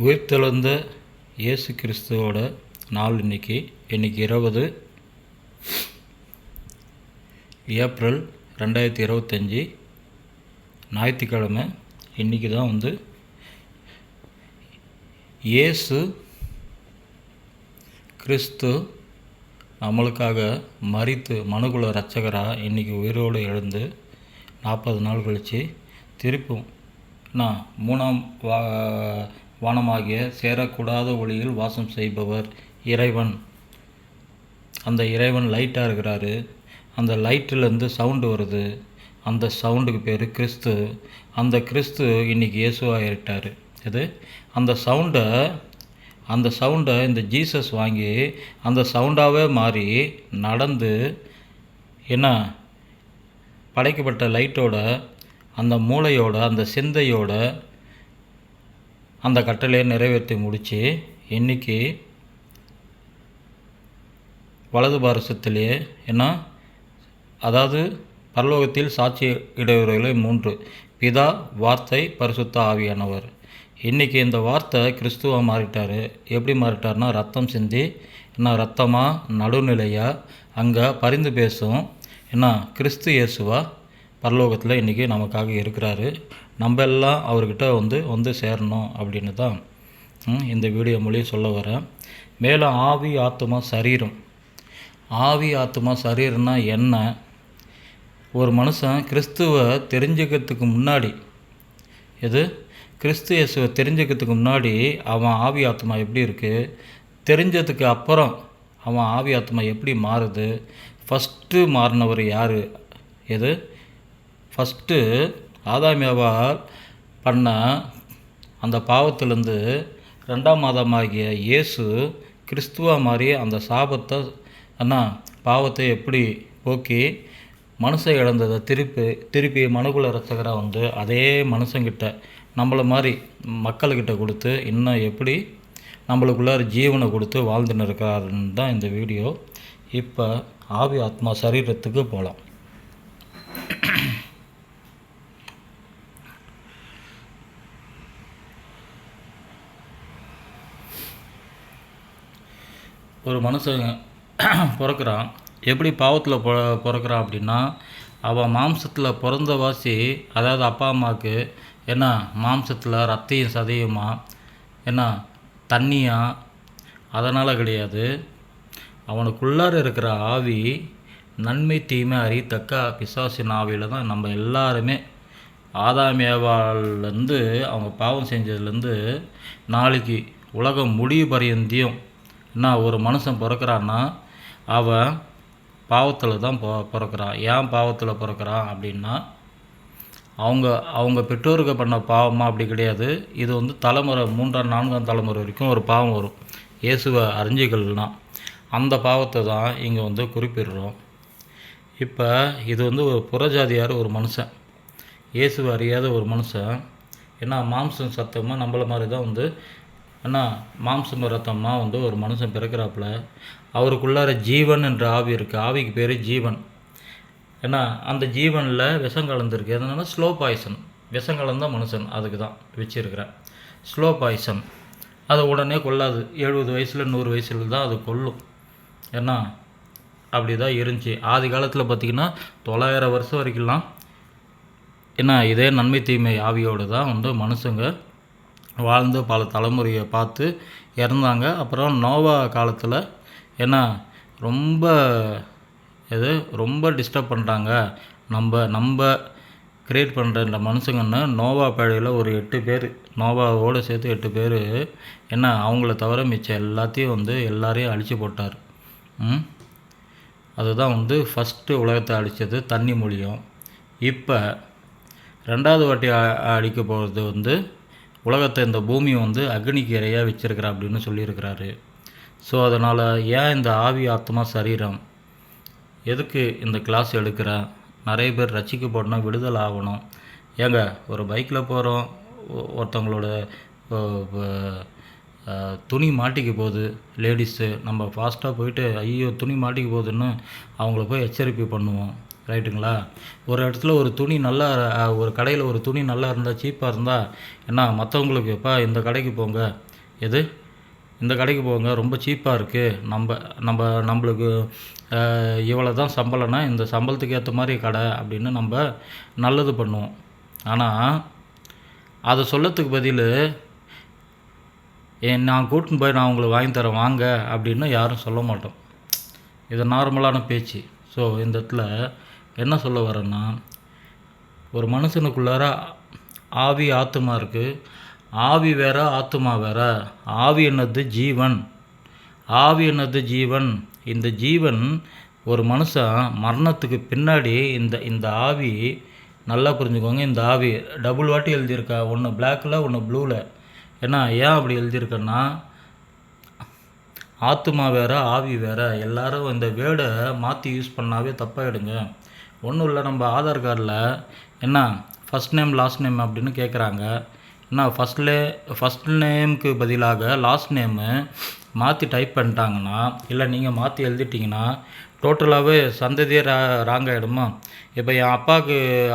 உயிர்த்தெழுந்த இயேசு கிறிஸ்துவோட நாள் இன்றைக்கி 20 ஏப்ரல் 2025 ஞாயிற்றுக்கிழமை. இன்றைக்கி தான் இயேசு கிறிஸ்து நம்மளுக்காக மரித்து மனுகுல இரட்சகராக இன்றைக்கி உயிரோடு எழுந்து 40 நாள் கழித்து திருப்பும் மூணாம் வானமாகிய சேரக்கூடாத ஒளியில் வாசம் செய்பவர் இறைவன். அந்த இறைவன் லைட்டாக இருக்கிறாரு. அந்த லைட்டிலேருந்து சவுண்டு வருது. அந்த சவுண்டுக்கு பேர் கிறிஸ்து. அந்த கிறிஸ்து இன்றைக்கி இயேசுவாக ஏறிட்டார். இது அந்த சவுண்டை இந்த ஜீசஸ் வாங்கி அந்த சவுண்டாகவே மாறி நடந்து படைக்கப்பட்ட லைட்டோட அந்த மூளையோட அந்த சிந்தையோட அந்த கட்டளையை நிறைவேற்றி முடித்து இன்றைக்கி வலது பாரசத்திலேயே அதாவது பரலோகத்தில் சாட்சி இடுபவர்களே 3: பிதா, வார்த்தை, பரிசுத்த ஆவியானவர். இன்றைக்கி இந்த வார்த்தை கிறிஸ்துவாக மாறிட்டார். எப்படி மாறிட்டார்னா, ரத்தம் சிந்தி ரத்தமாக நடுநிலையாக அங்கே பரிந்து பேசும் கிறிஸ்து இயேசுவா பரலோகத்தில் இன்றைக்கி நமக்காக இருக்கிறாரு. நம்ம எல்லாம் அவர்கிட்ட வந்து சேரணும் அப்படின்னு தான் இந்த வீடியோ மூலியம் சொல்ல வரேன். மேலும் ஆவி, ஆத்மா, சரீரம். ஆவி, ஆத்மா, சரீரம்னா என்ன? ஒரு மனுஷன் கிறிஸ்துவை தெரிஞ்சுக்கிறதுக்கு முன்னாடி கிறிஸ்து இயேசுவை தெரிஞ்சுக்கிறதுக்கு முன்னாடி அவன் ஆவி ஆத்மா எப்படி இருக்குது, தெரிஞ்சதுக்கு அப்புறம் அவன் ஆவி ஆத்மா எப்படி மாறுது? ஃபஸ்ட்டு மாறினவர் யார்? ஃபஸ்ட்டு ஆதாம் ஏவாள் பண்ண அந்த பாவத்திலேருந்து 2ஆம் ஆதாமாகிய இயேசு கிறிஸ்துவாக மாறி அந்த சாபத்தை பாவத்தை எப்படி போக்கி மனுஷன் இழந்ததை திருப்பி மனுகுல இரட்சகராக அதே மனுஷங்கிட்ட நம்மளை மாதிரி மக்கள்கிட்ட கொடுத்து இன்னும் எப்படி நம்மளுக்குள்ளார ஜீவனை கொடுத்து வாழ்ந்துன்னு இருக்காருன்னு தான் இந்த வீடியோ. இப்போ ஆவி, ஆத்மா, சரீரத்துக்கு போகலாம். ஒரு மனுஷன் பிறக்கிறான். எப்படி பாவத்தில் பிறக்கிறான் அப்படின்னா, அவன் மாம்சத்தில் பிறந்தவாசி, அதாவது அப்பா அம்மாவுக்கு மாம்சத்தில் ரத்தையும் சதையுமா தண்ணியா, அதனால் கிடையாது. அவனுக்குள்ளார இருக்கிற ஆவி நன்மை தீமை அறியத்தக்க பிசாசின் ஆவியில் தான் நம்ம எல்லாருமே ஆதாம் ஏவாள்லேருந்து அவங்க பாவம் செஞ்சதுலேருந்து நாளைக்கு உலகம் முடிவு பரியந்தியும் ஒரு மனுஷன் பிறக்கிறான்னா அவன் பாவத்தில் தான் பிறக்கிறான். ஏன் பாவத்தில் பிறக்கிறான் அப்படின்னா, அவங்க பெற்றோருக்கு பண்ண பாவமாக அப்படி கிடையாது. இது தலைமுறை 3ஆம் 4ஆம் தலைமுறை வரைக்கும் ஒரு பாவம் வரும். இயேசுவை அறிஞ்சிக்கல்னா அந்த பாவத்தை தான் இங்கே குறிப்பிடுறோம். இப்போ இது ஒரு புறஜாதியார் ஒரு மனுஷன், இயேசுவை அறியாத ஒரு மனுஷன் மாம்சம் சத்தமாக நம்மள மாதிரி தான் மாம்சம் ரத்தமாக ஒரு மனுஷன் பிறக்கிறாப்புல. அவருக்குள்ளார ஜீவன் என்ற ஆவி இருக்குது. ஆவிக்கு பேர் ஜீவன். அந்த ஜீவனில் விஷம் கலந்துருக்கு. எதனால? Slow poison. விஷம் கலந்த மனுஷன், அதுக்கு தான் வச்சுருக்கிறேன். ஸ்லோ பாய்சன் அதை உடனே கொல்லாது. 70 வயசில் 100 வயசில் தான் அது கொல்லும். அப்படி தான் இருந்துச்சு. ஆதி காலத்தில் பார்த்திங்கன்னா 900 வருஷம் வரைக்கும்லாம் இதே நன்மை தீமை ஆவியோடு தான் மனுஷங்க வாழ்ந்து பல தலைமுறையை பார்த்து இறந்தாங்க. அப்புறம் நோவா காலத்தில் ரொம்ப டிஸ்டர்ப் பண்ணுறாங்க, நம்ம க்ரியேட் பண்ணுற இந்த மனுஷங்கன்னு நோவா பேழையில் ஒரு 8 பேர், நோவாவோடு சேர்த்து 8 பேர் அவங்கள தவிர மிச்சம் எல்லாத்தையும் எல்லாரையும் அழித்து போட்டார். அதுதான் ஃபஸ்ட்டு உலகத்தை அழித்தது தண்ணி மூலியம். இப்போ 2வது வாட்டி அழிக்க போகிறது உலகத்தை, இந்த பூமியை அக்னிக்கு இரையாக வச்சுருக்கிறா அப்படின்னு சொல்லியிருக்கிறாரு. ஸோ அதனால் ஏன் இந்த ஆவி, ஆத்மா, சரீரம் எதுக்கு இந்த கிளாஸ் எடுக்கிறேன்? நிறைய பேர் ரசிக்கப்படணும், விடுதலை ஆகணும். ஏங்க, ஒரு பைக்கில் போகிறோம், ஒருத்தவங்களோட துணி மாட்டிக்க போகுது, லேடிஸு, நம்ம ஃபாஸ்ட்டாக போயிட்டு ஐயோ துணி மாட்டிக்க போகுதுன்னு அவங்கள போய் எச்சரிக்கை பண்ணுவோம். ரைட்டுங்களா? ஒரு இடத்துல ஒரு துணி நல்லா, ஒரு கடையில் ஒரு துணி நல்லா இருந்தால், சீப்பாக இருந்தால் மற்றவங்களுக்கு எப்பா இந்த கடைக்கு போங்க, எது இந்த கடைக்கு போங்க, ரொம்ப சீப்பாக இருக்குது, நம்மளுக்கு இவ்வளோ தான் சம்பளம்னா இந்த சம்பளத்துக்கு ஏற்ற மாதிரி கடை அப்படின்னு நம்ம நல்லது பண்ணுவோம். ஆனால் அதை சொல்லத்துக்கு பதில் நான் கூட்டின்னு போய் நான் உங்களுக்கு வாங்கி தரேன் வாங்க அப்படின்னு யாரும் சொல்ல மாட்டோம். இது நார்மலான பேச்சு. ஸோ இந்த இடத்துல என்ன சொல்ல வரேன்னா, ஒரு மனுஷனுக்குள்ளார ஆவி ஆத்துமா இருக்குது. ஆவி வேற ஆத்துமா வேற. ஆவி என்னது ஜீவன். ஆவி என்னது ஜீவன். இந்த ஜீவன் ஒரு மனுஷன் மரணத்துக்கு பின்னாடி இந்த ஆவி, நல்லா புரிஞ்சுக்கோங்க, இந்த ஆவி டபுள் வாட்டி எழுதியிருக்கா, ஒன்று பிளாக்கில் ஒன்று ப்ளூவில். ஏன்னா ஏன் அப்படி எழுதியிருக்கேன்னா, ஆத்துமா வேறு ஆவி வேறு. எல்லோரும் இந்த வேர்டை மாற்றி யூஸ் பண்ணாவே தப்பாகிடுங்க. ஒன்றும் இல்லை, நம்ம ஆதார் கார்டில் என்ன ஃபஸ்ட் நேம் லாஸ்ட் நேம் அப்படின்னு கேட்குறாங்க. என்ன ஃபஸ்ட் நேமுக்கு பதிலாக லாஸ்ட் நேமு மாற்றி டைப் பண்ணிட்டாங்கன்னா, இல்லை நீங்கள் மாற்றி எழுதிட்டிங்கன்னா டோட்டலாகவே சந்ததியே ராங்காகிடுமா? இப்போ என்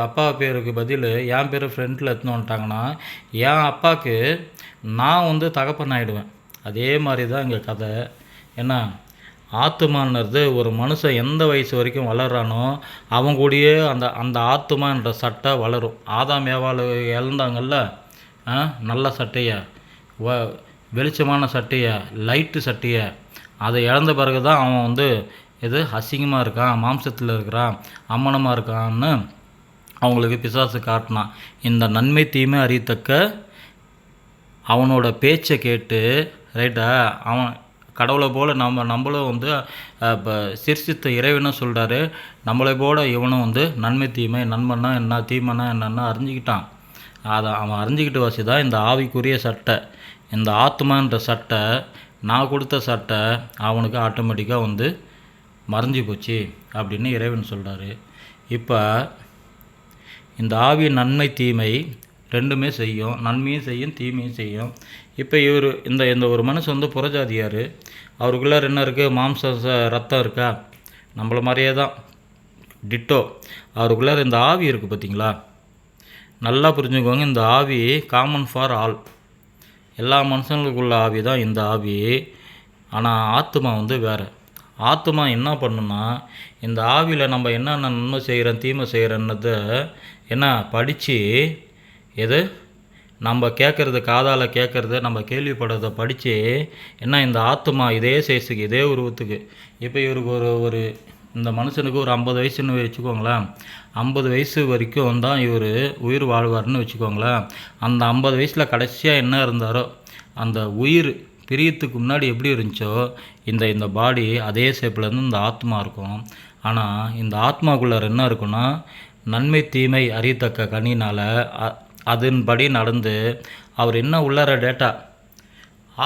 அப்பா பேருக்கு பதில் என் பேர் ஃப்ரெண்டில் எடுத்துன்னு வந்துட்டாங்கன்னா என் அப்பாவுக்கு நான் தகப்பன் ஆகிடுவேன். அதே மாதிரி தான் இங்கே கதை. ஏன்னா ஆத்துமானது ஒரு மனுஷன் எந்த வயசு வரைக்கும் வளர்றானோ அவன் கூடயே அந்த ஆத்துமான்ற சட்டை வளரும். ஆதாம் ஏவாள் இழந்தாங்கல்ல, நல்ல சட்டையை, வெளிச்சமான சட்டையை, லைட்டு சட்டையை, அதை இழந்த பிறகு தான் அவன் எது அசிங்கமாக இருக்கான், மாம்சத்தில் இருக்கிறான், அம்மனமாக இருக்கான்னு அவங்களுக்கு பிசாசு காட்டினான். இந்த நன்மை தீமை அறியத்தக்க அவனோட பேச்சை கேட்டு, ரைட்டா, அவன் கடவுளை போல் நம்மளும் இப்போ சிருஷ்டித்த இறைவனும் சொல்கிறாரு, நம்மளை போல் இவனும் நன்மை தீமை, நன்மைன்னா என்ன தீமைன்னா என்னென்னா அறிஞ்சிக்கிட்டான். அதை அவன் அறிஞ்சிக்கிட்டு வாசி தான் இந்த ஆவிக்குரிய சட்டை, இந்த ஆத்மான்ற சட்டை, நான் கொடுத்த சட்டை அவனுக்கு ஆட்டோமேட்டிக்காக மறைஞ்சி போச்சு அப்படின்னு இறைவன் சொல்கிறாரு. இப்போ இந்த ஆவி நன்மை தீமை ரெண்டுமே செய்யும், நன்மையும் செய்யும் தீமையும் செய்யும். இப்போ இவர் இந்த ஒரு மனுஷன் புறஜாதியார், அவருக்குள்ளே என்ன இருக்குது, மாம்ச ரத்தம் இருக்கா, நம்மள மாதிரியே தான் டிட்டோ. அவருக்குள்ளே இந்த ஆவி இருக்குது பார்த்தீங்களா, நல்லா புரிஞ்சுக்கோங்க. இந்த ஆவி காமன் ஃபார் ஆல், எல்லா மனுஷங்களுக்குள்ள ஆவி தான் இந்த ஆவி. ஆனால் ஆத்மா வேறு. ஆத்மா என்ன பண்ணுன்னா, இந்த ஆவியில் நம்ம என்னென்ன நன்மை செய்கிறோம் தீமை செய்கிறோன்னதை என்ன படித்து, எது நம்ம கேட்குறது, காதால் கேட்குறது, நம்ம கேள்விப்படுறதை படித்து என்ன இந்த ஆத்மா இதே சைஸுக்கு இதே உருவத்துக்கு, இப்போ இவருக்கு ஒரு இந்த மனுஷனுக்கு ஒரு 50 வயசுன்னு வச்சுக்கோங்களேன், 50 வயசு வரைக்கும் தான் இவர் உயிர் வாழ்வார்னு வச்சுக்கோங்களேன். அந்த 50 வயசில் கடைசியாக என்ன இருந்தாரோ, அந்த உயிர் பிரியத்துக்கு முன்னாடி எப்படி இருந்துச்சோ இந்த பாடி அதே ஷேப்லேருந்து இந்த ஆத்மா இருக்கும். ஆனால் இந்த ஆத்மாக்குள்ளார என்ன இருக்குன்னா, நன்மை தீமை அறியத்தக்க கனினால் அதன்படி நடந்து அவர் என்ன உள்ளார டேட்டா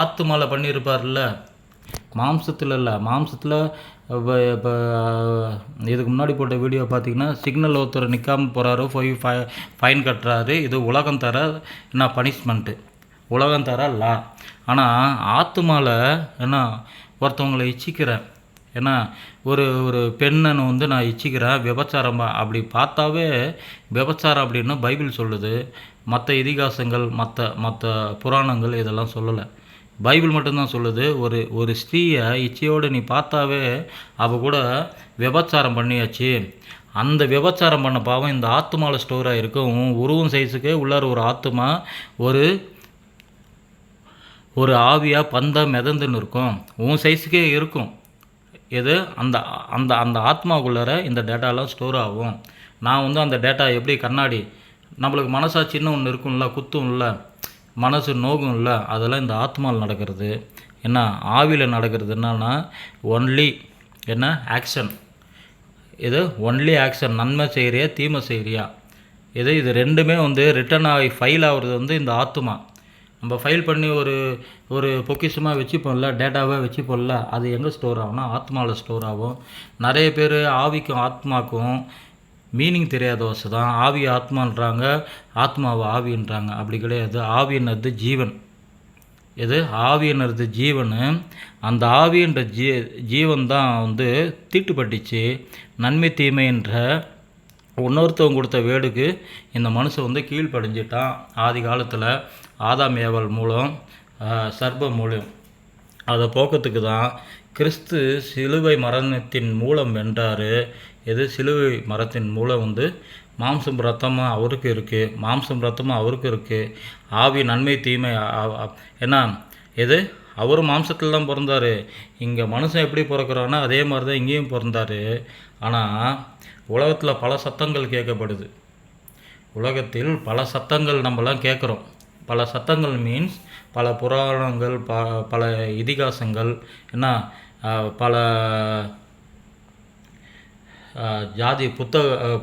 ஆத்மாவில் பண்ணியிருப்பார்ல, மாம்சத்தில் இல்லை. மாம்சத்தில் இப்போ இதுக்கு முன்னாடி போட்ட வீடியோ பார்த்திங்கன்னா, சிக்னல் ஒருத்தர் நிற்காமல் போகிறாரு, ஃபைன் கட்டுறாரு, இது உலகம் தர என்ன பனிஷ்மெண்ட்டு, உலகம் தர லா. ஆனால் ஆத்மாவில் என்ன ஒருத்தவங்களை இச்சிக்கிறேன், ஏன்னா ஒரு பெண்ணை நான் இச்சிக்கிறேன், விபச்சாரம் அப்படி பார்த்தாவே விபச்சாரம் அப்படின்னு பைபிள் சொல்லுது. மற்ற இதிகாசங்கள் மற்ற புராணங்கள் இதெல்லாம் சொல்லலை, பைபிள் மட்டும்தான் சொல்லுது. ஒரு ஸ்திரீயை இச்சையோடு நீ பார்த்தாவே அவள் கூட விபச்சாரம் பண்ணியாச்சு. அந்த விபச்சாரம் பண்ண பாவம் இந்த ஆத்மாவில் ஸ்டோராக இருக்கும். உருவம் சைஸுக்கு உள்ளார ஒரு ஆத்மா ஒரு ஆவியாக பந்தாக மிதந்துன்னு இருக்கும், உன் சைஸுக்கே இருக்கும். எது அந்த அந்த அந்த ஆத்மாவுக்குள்ளார இந்த டேட்டாலாம் ஸ்டோர் ஆகும். நான் அந்த டேட்டா எப்படி கண்ணாடி, நம்மளுக்கு மனசாட்சின்னு ஒன்று இருக்கும்ல, குத்தும் இல்லை, மனசு நோகும் இல்லை, அதெல்லாம் இந்த ஆத்மாவில் நடக்கிறது. என்ன ஆவியில் நடக்கிறது என்னன்னா ஒன்லி என்ன ஆக்ஷன், இது ஒன்லி ஆக்ஷன், நன்மை செய்கிறியா தீமை செய்கிறியா, இது ரெண்டுமே ரிட்டர்ன் ஆகி ஃபைல் ஆகுறது இந்த ஆத்மா. நம்ம ஃபைல் பண்ணி ஒரு பொக்கிஷமாக வச்சுப்போம்ல, டேட்டாவாக வச்சுப்போம்ல, அது எங்கே ஸ்டோர் ஆகும்னா ஆத்மாவில் ஸ்டோர் ஆகும். நிறைய பேர் ஆவிக்கும் ஆத்மாக்கும் மீனிங் தெரியாத வசதி தான் ஆவி ஆத்மான்றாங்க, ஆத்மாவை ஆவின்றாங்க. அப்படி கிடையாது. ஆவின்றது ஜீவன், ஆவின்றது ஜீவன். அந்த ஆவின்ற ஜீவன் தான் தீட்டுப்பட்டுச்சு. நன்மை தீமைன்ற இன்னொருத்தவங்க கொடுத்த வேடுக்கு இந்த மனுஷன் கீழ்ப்படிஞ்சிட்டான். ஆதி காலத்தில் ஆதாம் ஏவாள் மூலம் சர்ப்ப மூலம். அதை போக்கத்துக்கு தான் கிறிஸ்து சிலுவை மரணத்தின் மூலம் வென்றார். எது? சிலுவை மரத்தின் மூலம் வந்து மாம்சம் ரத்தமாக அவருக்கு இருக்குது, மாம்சம் ரத்தமாக அவருக்கு இருக்குது, ஆவி நன்மை தீமை என்ன எது? அவரும் மாம்சத்தில் தான் பிறந்தார். இங்கே மனுஷன் எப்படி பிறக்கிறான்னா அதே மாதிரி தான் இங்கேயும் பிறந்தார். ஆனால் உலகத்தில் பல சத்தங்கள் கேட்கப்படுது. உலகத்தில் பல சத்தங்கள் நம்மலாம் கேட்குறோம். பல சத்தங்கள் மீன்ஸ் பல புராணங்கள், பல இதிகாசங்கள், என்ன பல ஜாதி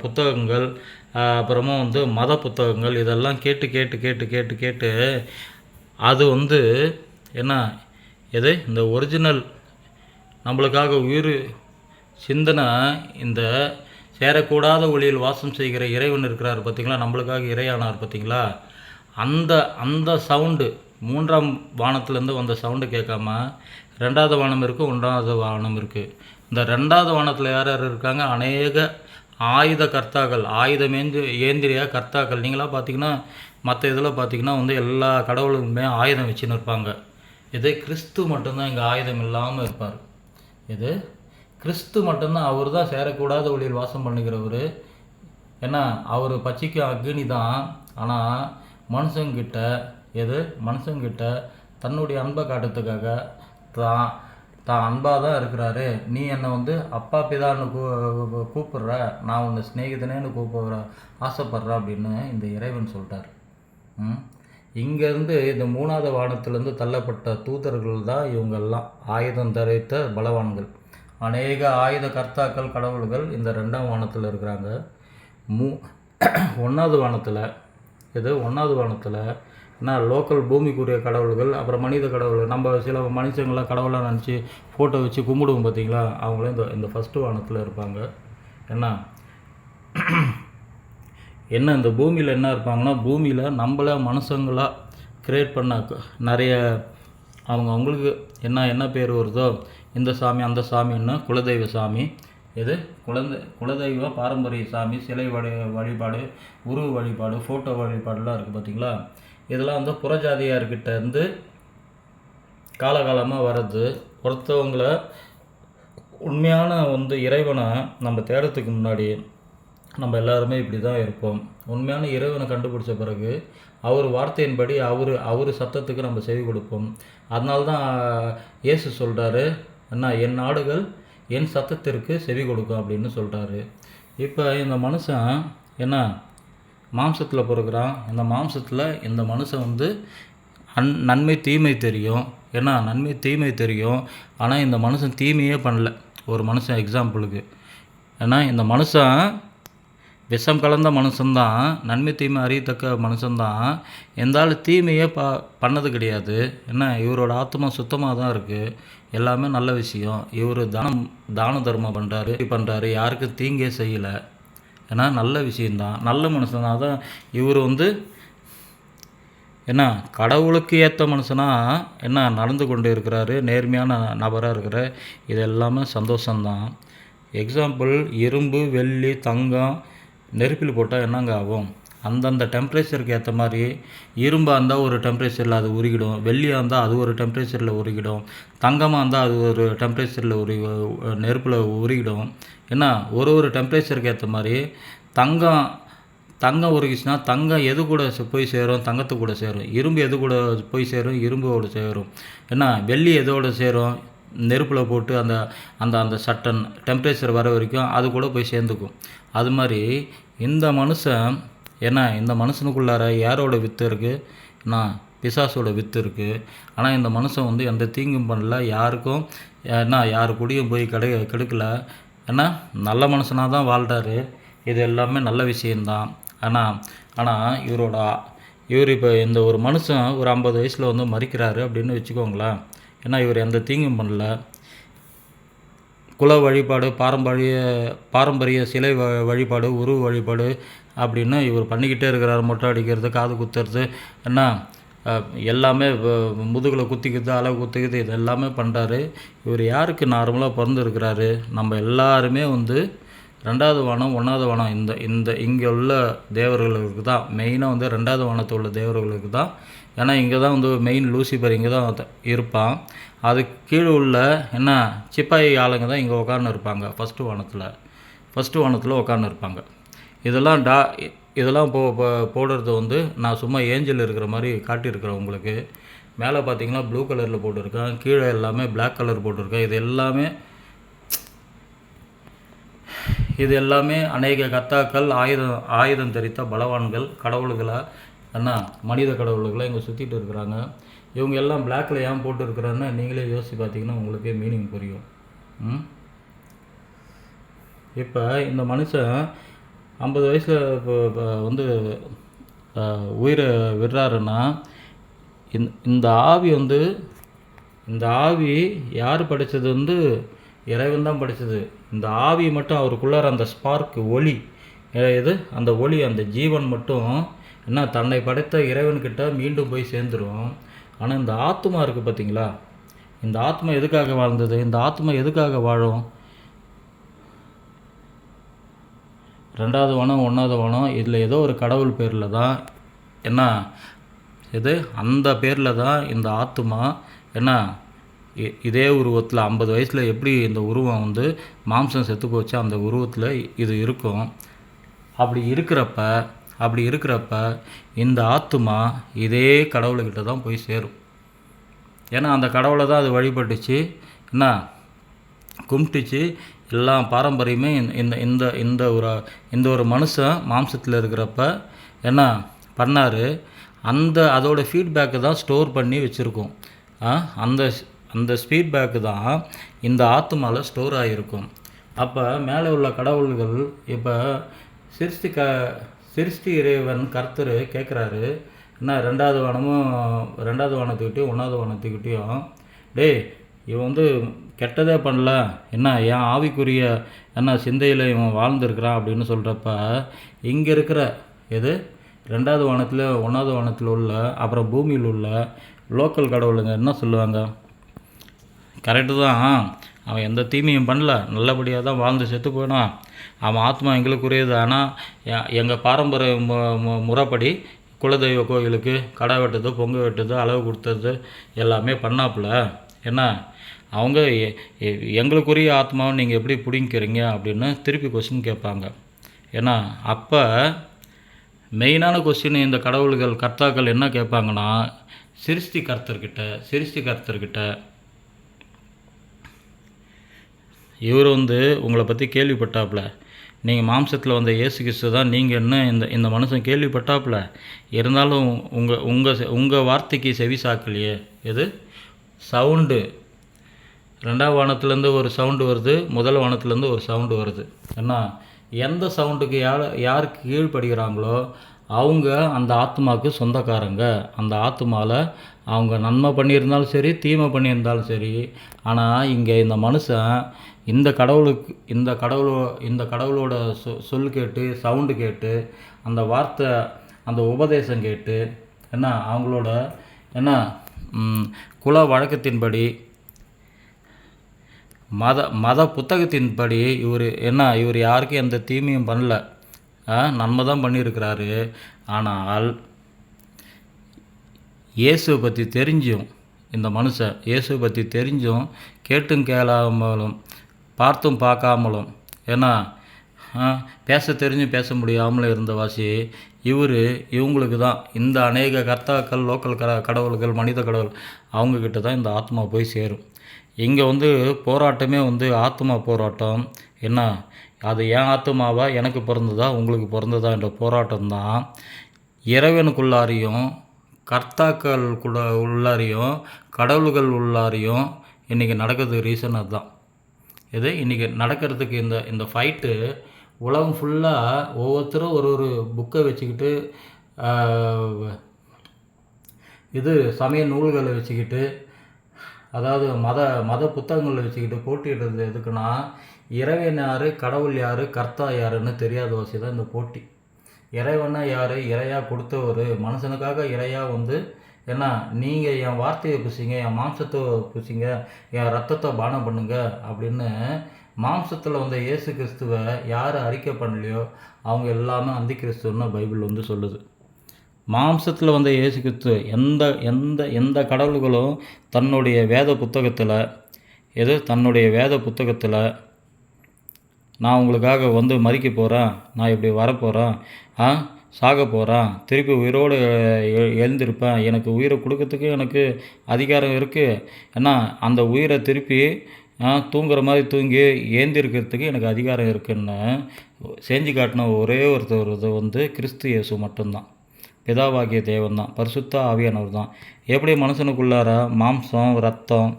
புத்தகங்கள், அப்புறமா வந்து மத புத்தகங்கள், இதெல்லாம் கேட்டு கேட்டு கேட்டு கேட்டு கேட்டு அது வந்து என்ன எது? இந்த ஒரிஜினல் நம்மளுக்காக உயிர் சிந்தனை, இந்த சேரக்கூடாத ஒளியில் வாசம் செய்கிற இறைவன் இருக்கிறார் பார்த்திங்களா, நம்மளுக்காக இறையானார் பார்த்திங்களா, அந்த சவுண்டு 3ஆம் வானத்துலேருந்து வந்த சவுண்டு கேட்காம 2வது வானம் இருக்குது, 1வது வானம் இருக்குது. இந்த 2வது வானத்தில் யார் யார் இருக்காங்க? அநேக ஆயுத கர்த்தாக்கள், ஏந்திரிய கர்த்தாக்கள். நீங்களாம் பார்த்திங்கன்னா மற்ற இதில் பார்த்திங்கன்னா வந்து எல்லா கடவுளுக்குமே ஆயுதம் வச்சுன்னு இருப்பாங்க. இது கிறிஸ்து மட்டும்தான் இங்கே ஆயுதம் இல்லாமல் இருப்பார். இது கிறிஸ்து மட்டும்தான். அவர் தான் சேரக்கூடாத ஒளியில் வாசம் பண்ணுகிறவர். ஏன்னா அவர் பச்சைக்கு அக்னி தான். ஆனால் மனுஷங்கிட்ட மனுஷங்கிட்ட தன்னுடைய அன்பை காட்டுறதுக்காக தான் அன்பாக தான் இருக்கிறாரு. நீ என்னை வந்து அப்பா பிதான்னு கூப்பிட்ற, நான் உன்னை ஸ்நேகிதனேன்னு கூப்பிட்ற ஆசைப்பட்றேன் அப்படின்னு இந்த இறைவன் சொல்லிட்டார். இங்கேருந்து இந்த 3வது வானத்திலேருந்து தள்ளப்பட்ட தூதர்கள் தான் இவங்கெல்லாம் ஆயுதம் தரித்த பலவான்கள். அநேக ஆயுத கர்த்தாக்கள் கடவுள்கள் இந்த 2ஆம் வானத்தில் இருக்கிறாங்க. 1வது வானத்தில் 1வது வானத்தில் என்ன லோக்கல் பூமிக்குரிய கடவுள்கள், அப்புறம் மனித கடவுள்கள். நம்ம சில மனுஷங்களாம் கடவுளாக நினச்சி ஃபோட்டோ வச்சு கும்பிடுவோம் பார்த்திங்களா, அவங்களும் இந்த ஃபஸ்ட்டு வானத்தில் இருப்பாங்க. என்ன இந்த பூமியில் என்ன இருப்பாங்கன்னா, பூமியில் நம்மள மனுஷங்களாக க்ரியேட் பண்ண நிறைய அவங்களுக்கு என்ன பேர் வருதோ, இந்த சாமி அந்த சாமின்னா குலதெய்வ சாமி, குலதெய்வ பாரம்பரிய சாமி, சிலை வழிபாடு, உருவ வழிபாடு, ஃபோட்டோ வழிபாடுலாம் இருக்குது பார்த்திங்களா. இதெல்லாம் வந்து புறஜாதியார்கிட்ட இருந்து காலகாலமாக வர்றது. ஒருத்தவங்களை உண்மையான வந்து இறைவனை நம்ம தேடுறதுக்கு முன்னாடி நம்ம எல்லாருமே இப்படி தான் இருப்போம். உண்மையான இறைவனை கண்டுபிடிச்ச பிறகு அவர் வார்த்தையின்படி அவர் சத்தத்துக்கு நம்ம செவி கொடுப்போம். அதனால தான் இயேசு சொல்கிறாரு, என் ஆடுகள் என் சத்தத்திற்கு செவி கொடுக்கும் அப்படின்னு சொல்கிறாரு. இப்போ இந்த மனுஷன் மாம்சத்தில் பிறகுறான். இந்த மாம்சத்தில் இந்த மனுஷன் வந்து நன்மை தீமை தெரியும். நன்மை தீமை தெரியும். ஆனால் இந்த மனுஷன் தீமையே பண்ணல. ஒரு மனுஷன் எக்ஸாம்பிளுக்கு இந்த மனுஷன் விஷம் கலந்த மனுஷன்தான், நன்மை தீமை அறியத்தக்க மனுஷன்தான். எந்தாலும் தீமையே பண்ணது கிடையாது. இவரோட ஆத்மா சுத்தமாக தான் இருக்குது. எல்லாமே நல்ல விஷயம். இவர் தான தர்மம் பண்ணுறாரு, யாருக்கும் தீங்கே செய்யலை. நல்ல விஷயந்தான், நல்ல மனுஷன். அதான் இவர் வந்து கடவுளுக்கு ஏற்ற மனுஷனாக நடந்து கொண்டு இருக்கிறாரு, நேர்மையான நபராக இருக்கிற. இது எல்லாமே சந்தோஷம்தான். எக்ஸாம்பிள், இரும்பு, வெள்ளி, தங்கம் நெருப்பில் போட்டால் என்னங்க ஆகும்? அந்தந்த டெம்பரேச்சருக்கு ஏற்ற மாதிரி இரும்பாக இருந்தால் ஒரு டெம்பரேச்சரில் அது உருகிடும், வெள்ளியாக இருந்தால் அது ஒரு டெம்பரேச்சரில் உருகிடும், தங்கமாக இருந்தால் அது ஒரு டெம்பரேச்சரில் நெருப்பில் உருகிடும். ஒரு டெம்பரேச்சருக்கு ஏற்ற மாதிரி தங்கம் உருகிச்சுன்னா தங்கம் எது கூட போய் சேரும்? தங்கத்து கூட சேரும். இரும்பு எது கூட போய் சேரும்? இரும்போடு சேரும். வெள்ளி எதோடு சேரும்? நெருப்பில் போட்டு அந்த அந்த அந்த சட்டன் டெம்பரேச்சர் வர வரைக்கும் அது கூட போய் சேர்ந்துக்கும். அது மாதிரி இந்த மனுஷன் இந்த மனுஷனுக்குள்ளார யாரோட வித்து இருக்குது? பிசாசோட வித்து இருக்குது. ஆனால் இந்த மனுஷன் வந்து எந்த தீங்கும் பண்ணல, யாருக்கும் யாரு கூடயும் போய் கெடுக்கல. நல்ல மனுஷனாக தான் வாழ்கிறாரு. இது எல்லாமே நல்ல விஷயந்தான். ஆனால் இவர் இப்போ இந்த ஒரு மனுஷன் ஒரு 50 வயசில் வந்து மறிக்கிறாரு அப்படின்னு வச்சுக்கோங்களேன். இவர் எந்த தீங்கும் பண்ணல. குல வழிபாடு, பாரம்பரிய சிலை வழிபாடு, உருவ வழிபாடு அப்படின்னு இவர் பண்ணிக்கிட்டே இருக்கிறார். மொட்டை அடிக்கிறது, காது குத்துறது, எல்லாமே முதுகில் குத்திக்கிறது, அளவு குத்திக்கிறது, இது எல்லாமே பண்ணுறாரு. இவர் யாருக்கு நார்மலாக பிறந்திருக்கிறாரு? நம்ம எல்லாருமே வந்து 2வது வானம் 1வது வானம் இந்த இந்த இங்கே உள்ள தேவர்களுக்கு தான் மெயினாக வந்து 2வது வானத்தில் உள்ள தேவர்களுக்கு தான். ஏன்னா இங்கே தான் வந்து மெயின் லூசிபர் இங்கே தான் இருப்பான். அதுக்கு கீழே உள்ள என்ன சிப்பாய் ஆளுங்க தான் இங்கே உட்கார்ந்து இருப்பாங்க. ஃபஸ்ட்டு வானத்தில் உட்கார்ந்து இருப்பாங்க. இதெல்லாம் போடுறது வந்து நான் சும்மா ஏஞ்சல் இருக்கிற மாதிரி காட்டியிருக்கிறேன் உங்களுக்கு. மேலே பார்த்தீங்கன்னா ப்ளூ கலரில் போட்டிருக்கேன், கீழே எல்லாமே பிளாக் கலர் போட்டிருக்கேன். இது எல்லாமே அநேக கத்தாக்கள் ஆயுதம் தரித்த பலவான்கள் கடவுள்களை என்ன மனித கடவுள்களை இங்கே சுற்றிட்டு இருக்கிறாங்க. இவங்க எல்லாம் பிளாக்கில் ஏன் போட்டுருக்குறான்னு நீங்களே யோசித்து பார்த்தீங்கன்னா உங்களுக்கே மீனிங் புரியும். இப்போ இந்த மனுஷன் 50 வயசில் இப்போ வந்து உயிரை விடுறாருன்னா இந்த ஆவி யார் படைத்தது வந்து இறைவன் தான் படைத்தது. இந்த ஆவி மட்டும் அவருக்குள்ளார அந்த ஸ்பார்க் ஒளி அந்த ஒளி அந்த ஜீவன் மட்டும் என்ன தன்னை படைத்த இறைவன்கிட்ட மீண்டும் போய் சேர்ந்துடும். ஆனால் இந்த ஆத்மா இருக்குது பார்த்தீங்களா, இந்த ஆத்மா எதுக்காக வாழ்ந்தது, இந்த ஆத்மா எதுக்காக வாழும்? 2வது வானம் 1வது வானம் இதில் ஏதோ ஒரு கடவுள் பேரில் தான் என்ன அந்த பேரில் தான் இந்த ஆத்மா என்ன இதே உருவத்தில் 50 வயசில் எப்படி இந்த உருவம் வந்து மாம்சம் செத்து போச்சு அந்த உருவத்தில் இது இருக்கும். அப்படி இருக்கிறப்ப இந்த ஆத்மா இதே கடவுள்கிட்ட தான் போய் சேரும். ஏன்னா அந்த கடவுளை தான் அது வழிபட்டுச்சு, என்ன கும்பிட்டுச்சு. எல்லாம் பாரம்பரியமே இந்த ஒரு மனுஷன் மாம்சத்தில் இருக்கிறப்ப என்ன பண்ணார், அதோட ஃபீட்பேக்கு தான் ஸ்டோர் பண்ணி வச்சுருக்கோம். அந்த ஃபீட்பேக்கு தான் இந்த ஆத்மாவில் ஸ்டோர் ஆகிருக்கும். அப்போ மேலே உள்ள கடவுள்கள் இப்போ சிருஷ்டி இறைவன் கர்த்தர் கேட்குறாரு, என்ன 2வது வானத்துக்கிட்டையும் 1வது வானத்துக்கிட்டையும், டேய் இவன் வந்து கெட்டதே பண்ணல, என்ன என் ஆவிக்குரிய என்ன சிந்தையில் இவன் வாழ்ந்துருக்கிறான் அப்படின்னு சொல்கிறப்ப இங்கே இருக்கிற 2வது வானத்தில் 1வது வானத்தில் உள்ள அப்புறம் பூமியில் உள்ள லோக்கல் கடவுளுங்க என்ன சொல்லுவாங்க, கரெக்டு தான், அவன் எந்த தீமையும் பண்ணல, நல்லபடியாக தான் வாழ்ந்து செத்து போனான், அவன் ஆத்மா எங்களுக்குரியது. ஆனால் எங்கள் பாரம்பரிய முறைப்படி குலதெய்வ கோயிலுக்கு கடை வெட்டுறது, பொங்க வெட்டுறது, அளவு கொடுத்தது எல்லாமே பண்ணாப்புல, என்ன அவங்க எங்களுக்குரிய ஆத்மாவை நீங்கள் எப்படி பிடிங்கிறீங்க அப்படின்னு திருப்பி கொஸ்டின் கேட்பாங்க. ஏன்னா அப்போ மெயினான கொஸ்டின் இந்த கடவுள்கள் கர்த்தாக்கள் என்ன கேட்பாங்கன்னா, சிருஷ்டி கர்த்தர்கிட்ட இவர் வந்து உங்களை பற்றி கேள்விப்பட்டாப்புல, நீங்கள் மாம்சத்தில் வந்த இயேசு கிறிஸ்து தான் நீங்கள் என்ன இந்த மனுஷன் கேள்விப்பட்டாப்புல, இருந்தாலும் உங்கள் வார்த்தைக்கு செவி சாக்கலையே. சவுண்டு 2வது வானத்துலேருந்து ஒரு சவுண்டு வருது, 1 வானத்துலேருந்து ஒரு சவுண்டு வருது. ஏன்னா எந்த சவுண்டுக்கு யாருக்கு கீழ்ப்படுகிறாங்களோ அவங்க அந்த ஆத்மாவுக்கு சொந்தக்காரங்க. அந்த ஆத்மாவில் அவங்க நன்மை பண்ணியிருந்தாலும் சரி, தீமை பண்ணியிருந்தாலும் சரி. ஆனால் இங்கே இந்த மனுஷன் இந்த கடவுளோட சொல் கேட்டு, சவுண்டு கேட்டு, அந்த வார்த்தை, அந்த உபதேசம் கேட்டு, என்ன அவங்களோட என்ன குல வழக்கத்தின்படி, மத புத்தகத்தின்படி இவர் யாருக்கும் எந்த தீமையும் பண்ணல, நன்மை தான் பண்ணியிருக்கிறாரு. ஆனால் இயேசுவை பற்றி தெரிஞ்சும் இந்த மனுஷன் இயேசுவை பற்றி தெரிஞ்சும் கேட்டும் கேளாமலும் பார்த்தும் பார்க்காமலும், ஏன்னா பேச தெரிஞ்சும் பேச முடியாமலும் இருந்த வாசி இவங்களுக்கு தான் இந்த அநேக கர்த்தாக்கள், லோக்கல் கடவுள்கள், மனித கடவுள் அவங்கக்கிட்ட தான் இந்த ஆத்மா போய் சேரும். இங்கே வந்து போராட்டமே வந்து ஆத்மா போராட்டம். என்ன அது என் ஆத்மாவா, எனக்கு பிறந்ததா, உங்களுக்கு பிறந்ததா என்ற போராட்டம் தான் இறைவனுக்குள்ளாரையும் கர்த்தாக்களுக்குள்ள உள்ளாரையும் கடவுள்கள் உள்ளாரையும் இன்றைக்கி நடக்கிறதுக்கு ரீசன் அதுதான். இன்றைக்கி நடக்கிறதுக்கு இந்த ஃபைட்டு உலகம் ஃபுல்லாக ஒவ்வொருத்தரும் ஒரு புக்கை வச்சுக்கிட்டு, சமய நூல்களை வச்சுக்கிட்டு, அதாவது மத புத்தகங்களை வச்சுக்கிட்டு போட்டிடுறது எதுக்குன்னா, இறைவன் யார், கடவுள் யார், கர்த்தா யாருன்னு தெரியாத வசி தான் இந்த போட்டி. இறைவனா யார், இறையாக கொடுத்தவர், மனுஷனுக்காக இறையாக வந்து என்ன நீங்கள் என் வார்த்தையை புசிங்க, என் மாம்சத்தை புசிங்க, என் ரத்தத்தை பானம் பண்ணுங்க அப்படின்னு மாம்சத்தில் வந்த இயேசு கிறிஸ்துவை யார் அறிக்கை பண்ணலையோ அவங்க எல்லாமே அந்தி கிறிஸ்துவன்னு பைபிள் வந்து சொல்லுது. மாம்சத்தில் வந்த இயேசு கிறிஸ்து எந்த எந்த எந்த கடவுள்களும் தன்னுடைய வேத புத்தகத்தில் நான் உங்களுக்காக வந்து மறிக்க போகிறேன், நான் இப்படி வரப்போகிறேன், சாக போகிறேன், திருப்பி உயிரோடு எழுந்திருப்பேன், எனக்கு உயிரை கொடுக்கறதுக்கு எனக்கு அதிகாரம் இருக்குது, ஏன்னா அந்த உயிரை திருப்பி தூங்குற மாதிரி தூங்கி ஏந்திருக்கிறதுக்கு எனக்கு அதிகாரம் இருக்குன்னு செஞ்சு காட்டின ஒரே ஒருத்தர் வந்து கிறிஸ்து இயேசு மட்டும்தான். பிதாவாகிய தேவன் தான், பரிசுத்த ஆவியானவர் தான். எப்படி மனுஷனுக்குள்ளார மாம்சம் ரத்தம்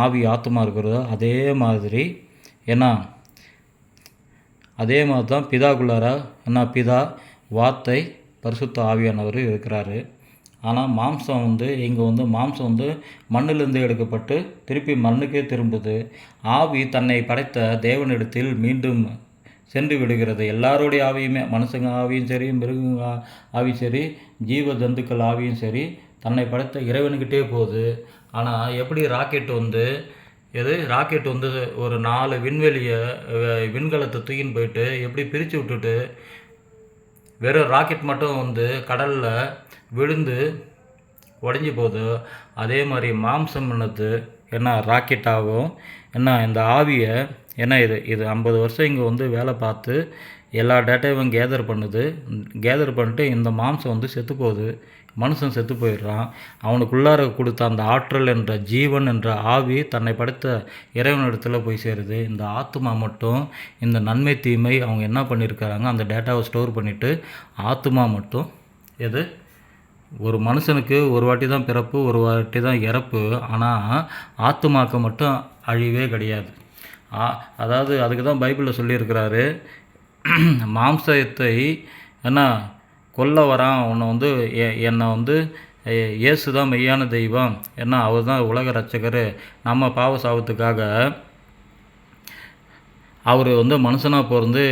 ஆவி ஆத்மா இருக்கிறதோ அதே மாதிரி தான் பிதாக்குள்ளார பிதா வார்த்தை பரிசுத்த ஆவியானவர் இருக்கிறாரு. ஆனால் மாம்சம் வந்து மண்ணிலிருந்து எடுக்கப்பட்டு திருப்பி மண்ணுக்கே திரும்புது. ஆவி தன்னை படைத்த தேவனிடத்தில் மீண்டும் சென்று விடுகிறது. எல்லாருடைய ஆவியுமே, மனுஷங்க ஆவியும் சரி, மிருகங்க ஆவியும் சரி, ஜீவ ஜந்துக்கள் ஆவியும் சரி, தன்னை படைத்த இறைவனுக்கிட்டே போகுது. ஆனால் எப்படி ராக்கெட் வந்து ஒரு 4 விண்கலத்தை தூக்கின்னு போயிட்டு எப்படி பிரித்து விட்டுட்டு வெறும் ராக்கெட் மட்டும் வந்து கடலில் விழுந்து உடஞ்சி போகுது, அதே மாதிரி மாம்சம் ராக்கெட்டாகும். இந்த ஆவியை இது 50 வருஷம் இங்கே வந்து வேலை பார்த்து எல்லா டேட்டாவும் கேதர் பண்ணிட்டு இந்த மாம்சம் வந்து செத்து போகுது, மனுஷன் செத்து போயிடுறான். அவனுக்குள்ளார கொடுத்த அந்த ஆற்றல் என்ற ஜீவன் என்ற ஆவி தன்னை படைத்த இறைவனிடத்தில் போய் சேருது. இந்த ஆத்மா மட்டும் இந்த நன்மை தீமை அவங்க என்ன பண்ணியிருக்கிறாங்க, அந்த டேட்டாவை ஸ்டோர் பண்ணிவிட்டு ஆத்மா மட்டும் ஒரு மனுஷனுக்கு ஒரு வாட்டி தான் பிறப்பு, ஒரு வாட்டி தான் இறப்பு. ஆனால் ஆத்மாவுக்கு மட்டும் அழிவே கிடையாது. அதாவது அதுக்கு தான் பைபிளில் சொல்லியிருக்கிறாரு, மாம்சத்தை கொல்ல வரான் உன்னை வந்து என்னை வந்து இயேசு தான் மெய்யான தெய்வம், அவர் தான் உலக ரட்சகர், நம்ம பாவ சாபத்துக்காக அவர் வந்து மனுஷனாக பிறந்து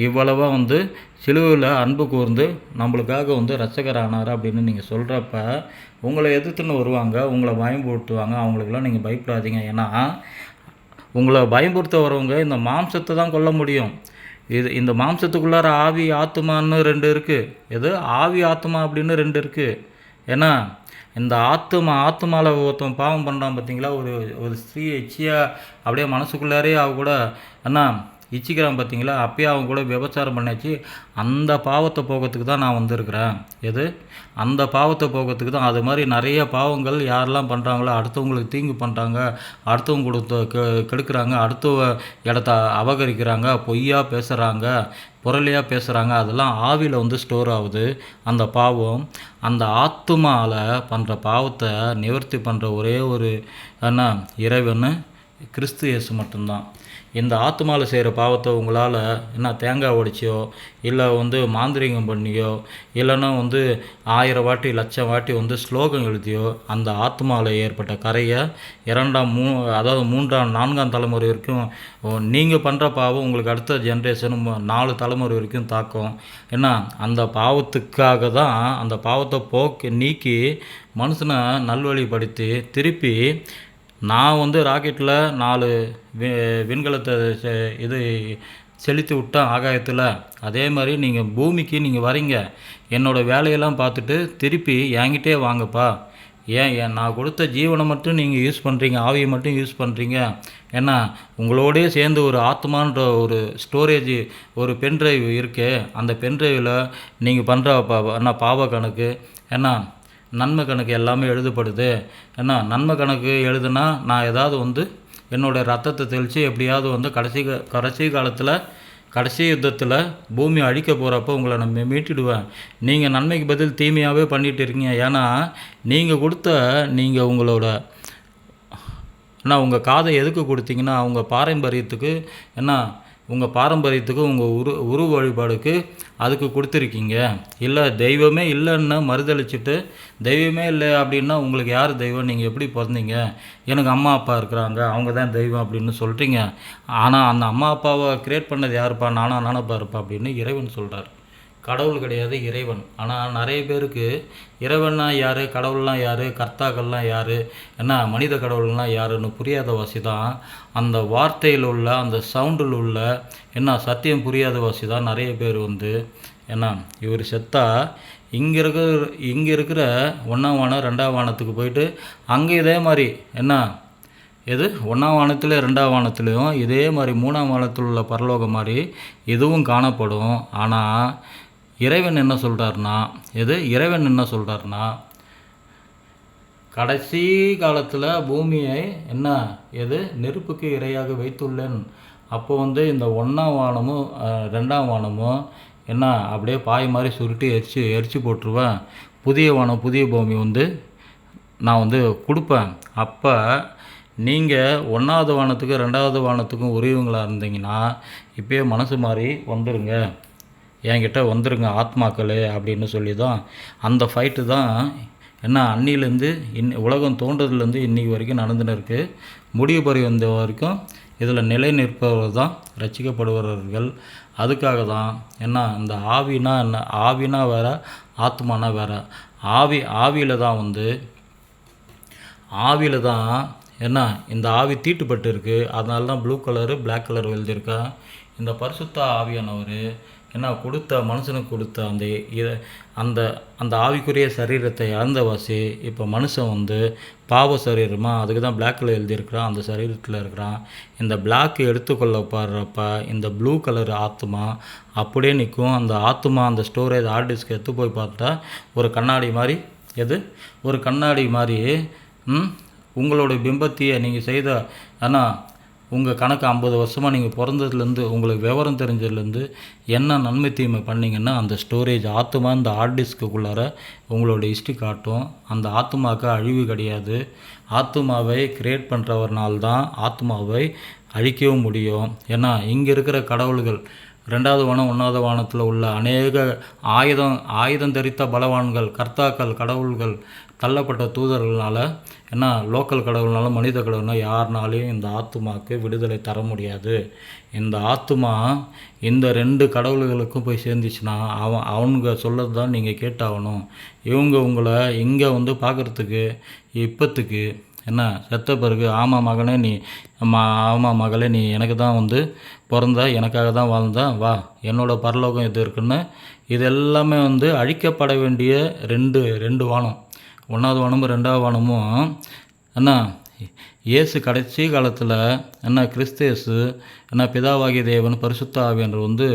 இவ்வளவாக வந்து சிலுவையில் அன்பு கூர்ந்து நம்மளுக்காக வந்து ரட்சகர் ஆனார் அப்படின்னு நீங்கள் சொல்கிறப்ப உங்களை எதிர்த்துன்னு வருவாங்க, உங்களை பயன்படுத்துவாங்க. அவங்களுக்கெல்லாம் நீங்கள் பயப்படாதீங்க. ஏன்னா உங்களை பயன்படுத்த வரவங்க இந்த மாம்சத்தை தான் கொல்ல முடியும். இந்த மாம்சத்துக்குள்ளார ஆவி ஆத்மான்னு 2 இருக்குது. ஆவி ஆத்மா அப்படின்னு 2 இருக்குது. ஏன்னா இந்த ஆத்மாவில் ஒருத்தன் பாவம் பண்ணுறான் பார்த்தீங்களா, ஒரு ஸ்திரீ எச்சியாக அப்படியே மனசுக்குள்ளாரே கூட இச்சிக்கிறான் பார்த்தீங்களா, அப்பயே அவங்க கூட விபச்சாரம் பண்ணியாச்சு. அந்த பாவத்தை போகிறதுக்கு தான் நான் வந்திருக்கிறேன். அந்த பாவத்தை போகிறதுக்கு தான். அது மாதிரி நிறைய பாவங்கள் யாரெல்லாம் பண்ணுறாங்களோ, அடுத்தவங்களுக்கு தீங்கு பண்ணுறாங்க, அடுத்தவங்க கொடுத்த கெடுக்கிறாங்க, அடுத்த இடத்த அபகரிக்கிறாங்க, பொய்யா பேசுகிறாங்க, புரளியாக பேசுகிறாங்க, அதெல்லாம் ஆவியில் வந்து ஸ்டோர் ஆகுது அந்த பாவம். அந்த ஆத்துமாவில் பண்ணுற பாவத்தை நிவர்த்தி பண்ணுற ஒரே ஒரு இறைவன் கிறிஸ்து இயேசு மட்டும்தான். இந்த ஆத்மாவில் செய்கிற பாவத்தை உங்களால் தேங்காய் உடைச்சியோ இல்லை வந்து மாந்திரிகம் பண்ணியோ இல்லைன்னா வந்து 1000 வாட்டி 1,00,000 வாட்டி வந்து ஸ்லோகம் எழுதியோ அந்த ஆத்மாவில் ஏற்பட்ட கரையை 2ஆம் 4ஆம் தலைமுறை வரைக்கும் நீங்கள் பண்ணுற பாவம் உங்களுக்கு அடுத்த ஜென்ரேஷன் 4 தலைமுறை வரைக்கும் தாக்கும். அந்த பாவத்துக்காக தான் அந்த பாவத்தை நீக்கி மனுஷனை நல்வழிப்படுத்தி திருப்பி நான் வந்து ராக்கெட்டில் 4 விண்கலத்தை செலுத்தி விட்டேன் ஆகாயத்தில். அதே மாதிரி நீங்கள் பூமிக்கு நீங்கள் வரீங்க, என்னோடய வேலையெல்லாம் பார்த்துட்டு திருப்பி என்கிட்டே வாங்கப்பா. ஏன் நான் கொடுத்த ஜீவனை மட்டும் நீங்கள் யூஸ் பண்ணுறீங்க, ஆவியை மட்டும் யூஸ் பண்ணுறீங்க. உங்களோடய சேர்ந்து ஒரு ஆத்மான்ற ஒரு ஸ்டோரேஜ் ஒரு பென்ட்ரைவ் இருக்குது. அந்த பென்ட்ரைவில் நீங்கள் பண்ணுற பாவ கணக்கு நன்மை கணக்கு எல்லாமே எழுதப்படுது. நன்மை கணக்கு எழுதுனா நான் ஏதாவது வந்து என்னோடய ரத்தத்தை தெளித்து எப்படியாவது வந்து கடைசி காலத்தில் கடைசி யுத்தத்தில் பூமி அழிக்க போகிறப்போ உங்களை நம்ம மீட்டிடுவேன். நீங்கள் நன்மைக்கு பதில் தீமையாகவே பண்ணிகிட்டு இருக்கீங்க. ஏன்னா நீங்கள் உங்களோட உங்கள் காதை எதுக்கு கொடுத்தீங்கன்னா உங்கள் பாரம்பரியத்துக்கு உங்கள் உருவ வழிபாடுக்கு அதுக்கு கொடுத்துருக்கீங்க. இல்லை தெய்வமே இல்லைன்னு மறுதளிச்சுட்டு தெய்வமே இல்லை அப்படின்னா உங்களுக்கு யார் தெய்வம், நீங்கள் எப்படி பிறந்தீங்க, எனக்கு அம்மா அப்பா இருக்கிறாங்க அவங்க தான் தெய்வம் அப்படின்னு சொல்கிறீங்க. ஆனால் அந்த அம்மா அப்பாவை க்ரியேட் பண்ணது யாருப்பா, நானாப்பா இருப்பா அப்படின்னு இறைவன் சொல்கிறார். கடவுள் கிடையாது, இறைவன். ஆனால் நிறைய பேருக்கு இறைவன்னா யார், கடவுள்லாம் யார், கர்த்தாக்கள்லாம் யார், என்ன மனித கடவுள்லாம் யாருன்னு புரியாத வாசி தான் அந்த வார்த்தையில் உள்ள அந்த சவுண்டில் உள்ள என்ன சத்தியம் புரியாத வாசி தான் நிறைய பேர் வந்து என்ன இவர் செத்தா இங்கே இருக்கிற 1ஆம் வானம் 2ஆம் வானத்துக்கு போயிட்டு அங்கே இதே மாதிரி என்ன எது 1ஆம் வானத்தில் 2ஆம் வானத்துலேயும் இதே மாதிரி 3ஆம் வானத்தில் உள்ள பரலோகம் மாதிரி இதுவும் காணப்படும். ஆனால் இறைவன் என்ன சொல்கிறாருன்னா கடைசி காலத்தில் பூமியை என்ன நெருப்புக்கு இரையாக வைத்துள்ளேன். அப்போ வந்து இந்த 1ஆம் வானமும் 2ஆம் வானமும் என்ன அப்படியே பாய் மாதிரி சுருட்டி எரிச்சு போட்டுருவேன். புதிய வானம் புதிய பூமி வந்து நான் வந்து கொடுப்பேன். அப்போ நீங்கள் 1ஆவது வானத்துக்கு 2ஆவது வானத்துக்கும் உரியவங்களாக இருந்தீங்கன்னா இப்போயே மனசு மாதிரி வந்துடுங்க, என்கிட்ட வந்துடுங்க ஆத்மாக்களே அப்படின்னு சொல்லி தான் அந்த ஃபைட்டு தான் என்ன அன்னிலேருந்து உலகம் தோன்றதுலேருந்து இன்றைக்கி வரைக்கும் நடந்துன்னு இருக்குது. முடிவு பறி வந்த வரைக்கும் இதில் நிலை நிற்பவர்கள் தான் ரசிக்கப்படுபவர்கள். அதுக்காக தான் என்ன இந்த ஆவினா என்ன, ஆவினா வேறு ஆத்மானா வேறு. ஆவியில் தான் என்ன இந்த ஆவி தீட்டுப்பட்டு இருக்குது. அதனால தான் ப்ளூ கலரு பிளாக் கலர் எழுதியிருக்கேன். இந்த பரிசுத்த ஆவியானவர் என்ன மனுஷனுக்கு கொடுத்த அந்த அந்த ஆவிக்குரிய சரீரத்தை இழந்தவாசி இப்போ மனுஷன் வந்து பாவ சரீரமாக அதுக்கு தான் பிளாக் கலர் எழுதியிருக்கிறான். அந்த சரீரத்தில் இருக்கிறான். இந்த பிளாக் எடுத்துக்கொள்ளப்படுறப்ப இந்த ப்ளூ கலர் ஆத்மா அப்படியே நிற்கும். அந்த ஆத்மா அந்த ஸ்டோரேஜ் ஹார்ட் டிஸ்க் எடுத்து போய் பார்த்தா ஒரு கண்ணாடி மாதிரி ஒரு கண்ணாடி மாதிரி உங்களோட பிம்பத்தையே நீங்கள் செய்த ஆனால் உங்கள் கணக்கு 50 வருஷமாக நீங்கள் பிறந்ததுலேருந்து உங்களுக்கு விவரம் தெரிஞ்சதுலேருந்து என்ன நன்மை தீமை பண்ணிங்கன்னா அந்த ஸ்டோரேஜ் ஆத்மா இந்த ஹார்ட் டிஸ்க்குள்ளார உங்களோட ஹிஸ்ட்ரி காட்டும். அந்த ஆத்மாவுக்கு அழிவு கிடையாது. ஆத்மாவை கிரியேட் பண்ணுறவர்னால்தான் ஆத்மாவை அழிக்கவும் முடியும். ஏன்னா இங்கே இருக்கிற கடவுள்கள் 2ஆவது வானம் 1ஆவது வானத்தில் உள்ள அநேக ஆயுதம் தரித்த பலவான்கள் கர்த்தாக்கள் கடவுள்கள் தள்ளப்பட்ட தூதர்களால் என்ன லோக்கல் கடவுள்னாலும் மனித கடவுள்னால் யாருனாலையும் இந்த ஆத்மாவுக்கு விடுதலை தர முடியாது. இந்த ஆத்மா இந்த 2 கடவுள்களுக்கும் போய் சேர்ந்துச்சுன்னா அவங்க சொல்லது தான் நீங்கள் கேட்டாகணும். இவங்க உங்களை இங்கே வந்து பார்க்குறதுக்கு இப்போத்துக்கு என்ன செத்த பிறகு ஆமாம் மகளே நீ எனக்கு தான் வந்து பிறந்த, எனக்காக தான் வாழ்ந்த, வா என்னோடய பரலோகம் இது இருக்குன்னு இது எல்லாமே வந்து அழிக்கப்பட வேண்டிய ரெண்டு வானம் 1ஆவது வானமும் 2ஆவது வானமும் என்ன இயேசு கடைசி காலத்தில் என்ன கிறிஸ்தேசு என்ன பிதாவாகிய தேவன் பரிசுத்த ஆவியன்று வந்து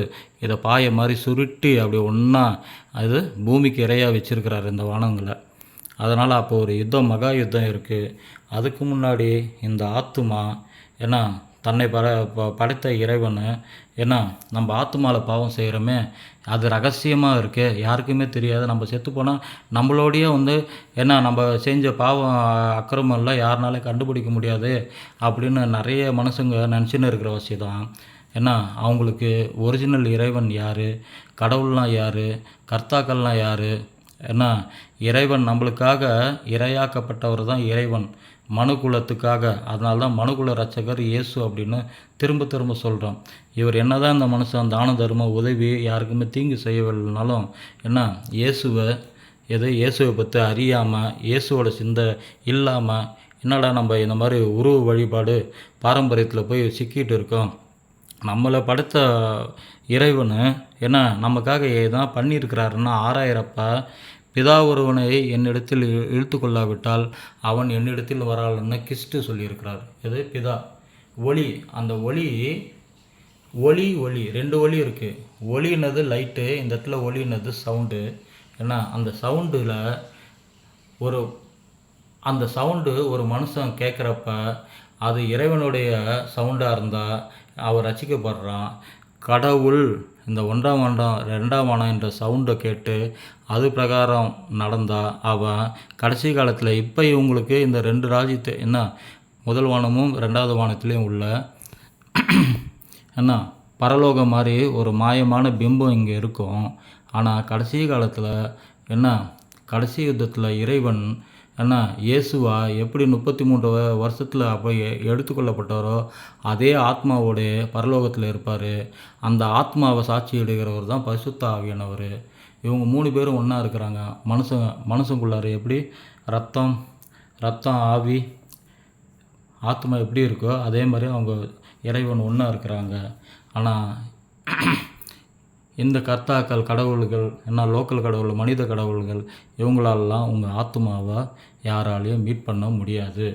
இதை பாய மாதிரி சுருட்டி அப்படி ஒன்றா அது பூமிக்கு இரையாக வச்சுருக்கிறார் இந்த வானங்களை. அதனால் அப்போ ஒரு மகா யுத்தம் இருக்குது. அதுக்கு முன்னாடி இந்த ஆத்துமா ஏன்னா தன்னை படைத்த இறைவன் ஏன்னா நம்ம ஆத்மாவில் பாவம் செய்கிறோமே அது ரகசியமாக இருக்குது, யாருக்குமே தெரியாது. நம்ம செத்து போனால் நம்மளோடையே வந்து ஏன்னா நம்ம செஞ்ச பாவம் அக்கிரமெல்லாம் யாருனாலும் கண்டுபிடிக்க முடியாது அப்படின்னு நிறைய மனுஷங்க நினச்சின்னு இருக்கிற வசி தான். ஏன்னா அவங்களுக்கு ஒரிஜினல் இறைவன் யார், கடவுள்லாம் யார், கர்த்தாக்கள்லாம் யார், ஏன்னா இறைவன் நம்மளுக்காக இரையாக்கப்பட்டவர் தான் இறைவன் மனுக்குலத்துக்காக. அதனால தான் மனுக்குல ரட்சகர் இயேசு அப்படின்னு திரும்ப சொல்கிறோம். இவர் என்ன தான் இந்த மனுஷன் தான தர்மம் உதவி யாருக்குமே தீங்கு செய்யவில்லைனாலும் என்ன இயேசுவை பற்றி அறியாமல் இயேசுவோட சிந்தை இல்லாமல் என்னடா நம்ம இந்த மாதிரி உருவ வழிபாடு பாரம்பரியத்தில் போய் சிக்கிட்டு இருக்கோம். நம்மளை படைத்த இறைவன் என்ன நமக்காக எதான் பண்ணியிருக்கிறாருன்னா ஆராயிரப்ப பிதா ஒருவனை என்னிடத்தில் இழுத்து கொள்ளாவிட்டால் அவன் என்னிடத்தில் வராள்னு கிறிஸ்து சொல்லியிருக்கிறார். பிதா ஒளி, அந்த ஒளி 2 ஒளி இருக்குது. ஒளினது லைட்டு, இந்த இடத்துல ஒளினது சவுண்டு. ஏன்னா அந்த சவுண்டு ஒரு மனுஷன் கேட்குறப்ப அது இறைவனுடைய சவுண்டாக இருந்தால் அவர் ரசிக்கப்படுறான். கடவுள் இந்த 1ஆம் வானம் 2ஆம் வானம் என்ற சவுண்டை கேட்டு அது பிரகாரம் நடந்தால் அவன் கடைசி காலத்தில் இப்போ இவங்களுக்கு இந்த 2 ராஜ்யத்தை என்ன முதல் வானமும் 2ஆவது வானத்துலேயும் உள்ள என்ன பரலோகம் மாதிரி ஒரு மாயமான பிம்பம் இங்கே இருக்கும். ஆனால் கடைசி காலத்தில் என்ன கடைசி யுத்தத்தில் இறைவன் ஏன்னா இயேசுவா எப்படி 33 வருஷத்தில் அப்போ எடுத்துக்கொள்ளப்பட்டாரோ அதே ஆத்மாவோடைய பரலோகத்தில் இருப்பார். அந்த ஆத்மாவை சாட்சி இடுகிறவர் தான் பரிசுத்த ஆவியானவர். இவங்க 3 பேரும் ஒன்றா இருக்கிறாங்க. மனுஷங்குள்ளார எப்படி ரத்தம் ஆவி ஆத்மா எப்படி இருக்கோ அதே மாதிரி அவங்க இறைவன் ஒன்றா இருக்கிறாங்க. ஆனால் இந்த கர்த்தாக்கள் கடவுள்கள் என்ன லோக்கல் கடவுள் மனித கடவுள்கள் இவங்களாலலாம் உங்கள் ஆத்மாவை யாராலையும் மீட் பண்ண முடியாது.